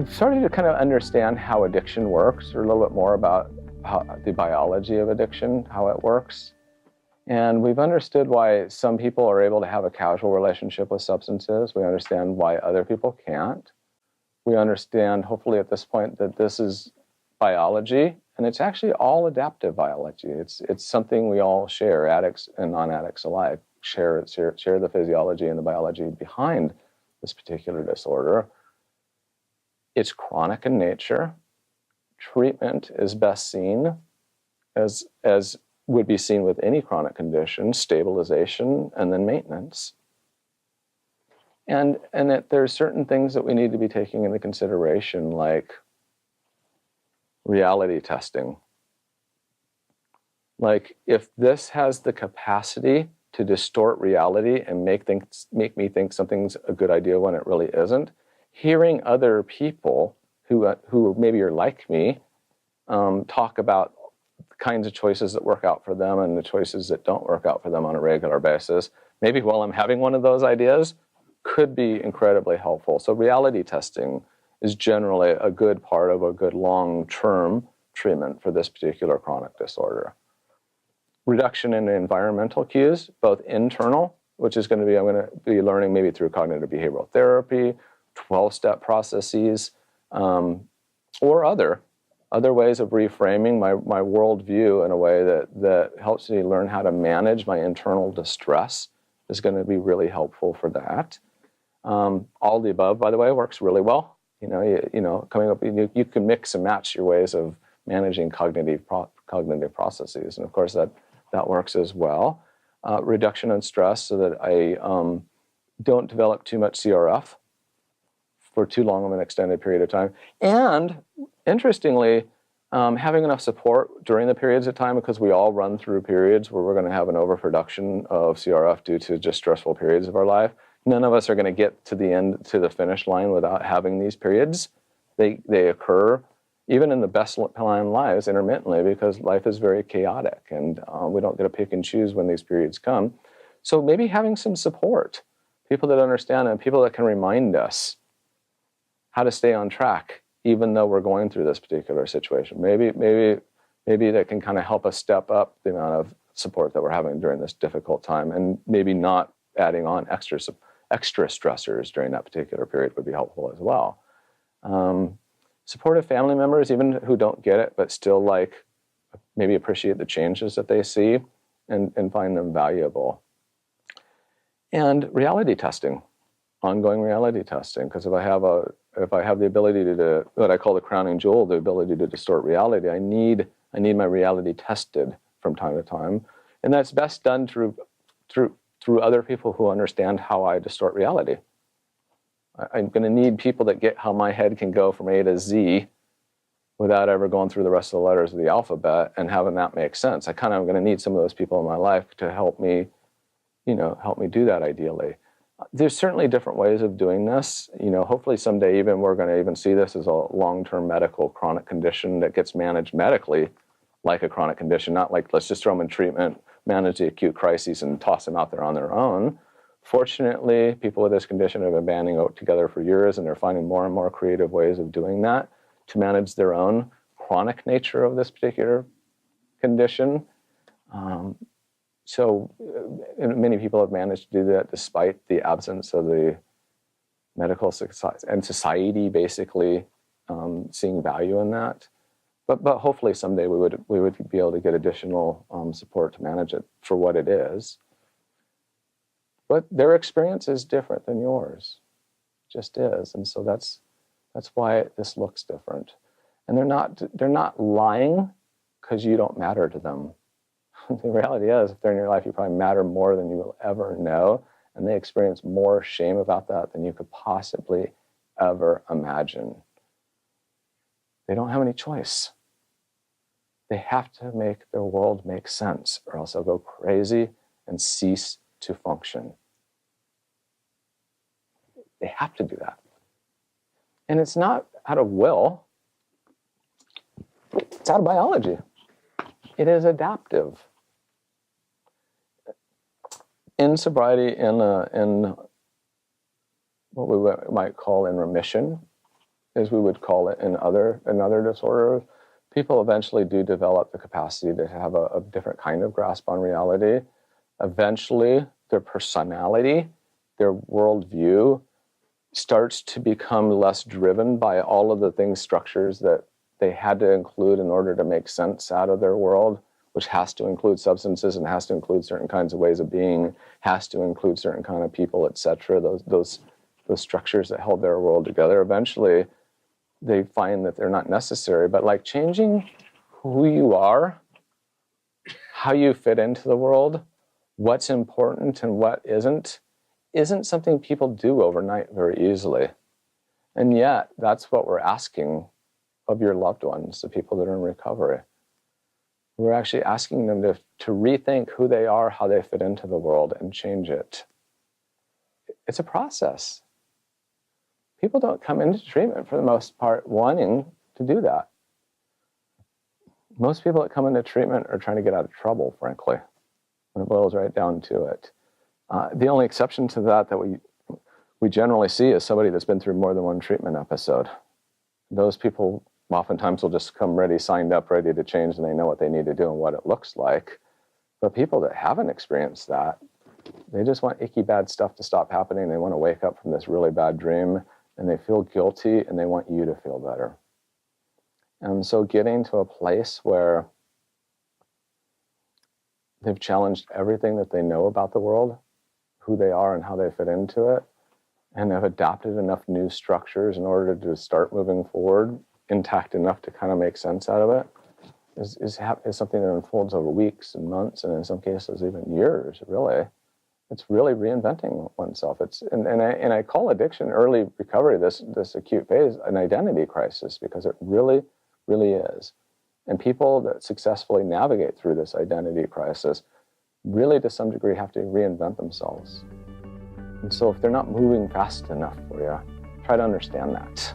we've started to kind of understand how addiction works, or a little bit more about the biology of addiction, how it works. And we've understood why some people are able to have a casual relationship with substances. We understand why other people can't. We understand, hopefully at this point, that this is biology, and it's actually all adaptive biology. It's something we all share, addicts and non-addicts alike, share the physiology and the biology behind this particular disorder. It's chronic in nature. Treatment is best seen as would be seen with any chronic condition, stabilization and then maintenance. And that there's certain things that we need to be taking into consideration, like reality testing. Like, if this has the capacity to distort reality and make me think something's a good idea when it really isn't, hearing other people who maybe are like me talk about the kinds of choices that work out for them and the choices that don't work out for them on a regular basis, maybe while I'm having one of those ideas, could be incredibly helpful. So reality testing is generally a good part of a good long-term treatment for this particular chronic disorder. Reduction in environmental cues, both internal, which is going to be, I'm going to be learning maybe through cognitive behavioral therapy, 12-step processes, or other ways of reframing my worldview in a way that helps me learn how to manage my internal distress is going to be really helpful for that. All the above, by the way, works really well. You know, coming up, you can mix and match your ways of managing cognitive processes, and of course that works as well. Reduction in stress so that I don't develop too much CRF for too long of an extended period of time. And interestingly, having enough support during the periods of time, because we all run through periods where we're going to have an overproduction of CRF due to just stressful periods of our life. None of us are going to get to the end, to the finish line without having these periods. They occur even in the best planned lives intermittently, because life is very chaotic and we don't get to pick and choose when these periods come. So maybe having some support, people that understand and people that can remind us how to stay on track, even though we're going through this particular situation. Maybe that can kind of help us step up the amount of support that we're having during this difficult time, and maybe not adding on extra stressors during that particular period would be helpful as well. Supportive family members, even who don't get it, but still like maybe appreciate the changes that they see and find them valuable. And reality testing, ongoing reality testing, because if I have the ability to what I call the crowning jewel, the ability to distort reality, I need my reality tested from time to time, and that's best done through other people who understand how I distort reality. I'm going to need people that get how my head can go from A to Z without ever going through the rest of the letters of the alphabet and having that make sense. I kind of am going to need some of those people in my life to help me do that ideally. There's certainly different ways of doing this. Hopefully someday even we're going to even see this as a long-term medical chronic condition that gets managed medically like a chronic condition, not like let's just throw them in treatment, manage the acute crises, and toss them out there on their own. Fortunately, people with this condition have been banding out together for years, and they're finding more and more creative ways of doing that to manage their own chronic nature of this particular condition. So many people have managed to do that despite the absence of the medical society and society basically seeing value in that. But hopefully someday we would be able to get additional support to manage it for what it is. But their experience is different than yours, it just is, and so that's why this looks different. And they're not lying because you don't matter to them. The reality is, if they're in your life, you probably matter more than you will ever know, and they experience more shame about that than you could possibly ever imagine. They don't have any choice. They have to make their world make sense, or else they'll go crazy and cease to function. They have to do that. And it's not out of will. It's out of biology. It is adaptive. In sobriety, in what we might call in remission, as we would call it in other disorders, people eventually do develop the capacity to have a different kind of grasp on reality. Eventually, their personality, their worldview starts to become less driven by all of the things, structures that they had to include in order to make sense out of their world, which has to include substances and has to include certain kinds of ways of being, has to include certain kind of people, etc. Those structures that held their world together. Eventually, they find that they're not necessary. But like changing who you are, how you fit into the world, what's important and what isn't something people do overnight very easily. And yet, that's what we're asking of your loved ones, the people that are in recovery. We're actually asking them to rethink who they are, how they fit into the world, and change it. It's a process. People don't come into treatment, for the most part, wanting to do that. Most people that come into treatment are trying to get out of trouble, frankly, when it boils right down to it. The only exception to that we generally see is somebody that's been through more than one treatment episode. Those people oftentimes will just come ready, signed up, ready to change, and they know what they need to do and what it looks like. But people that haven't experienced that, they just want icky bad stuff to stop happening. They want to wake up from this really bad dream, and they feel guilty, and they want you to feel better. And so getting to a place where they've challenged everything that they know about the world, who they are and how they fit into it, and have adopted enough new structures in order to start moving forward, intact enough to kind of make sense out of it, is something that unfolds over weeks and months, and in some cases even years, really. It's really reinventing oneself. And I call addiction, early recovery, this acute phase, an identity crisis, because it really, really is. And people that successfully navigate through this identity crisis really, to some degree, have to reinvent themselves. And so if they're not moving fast enough for you, try to understand that.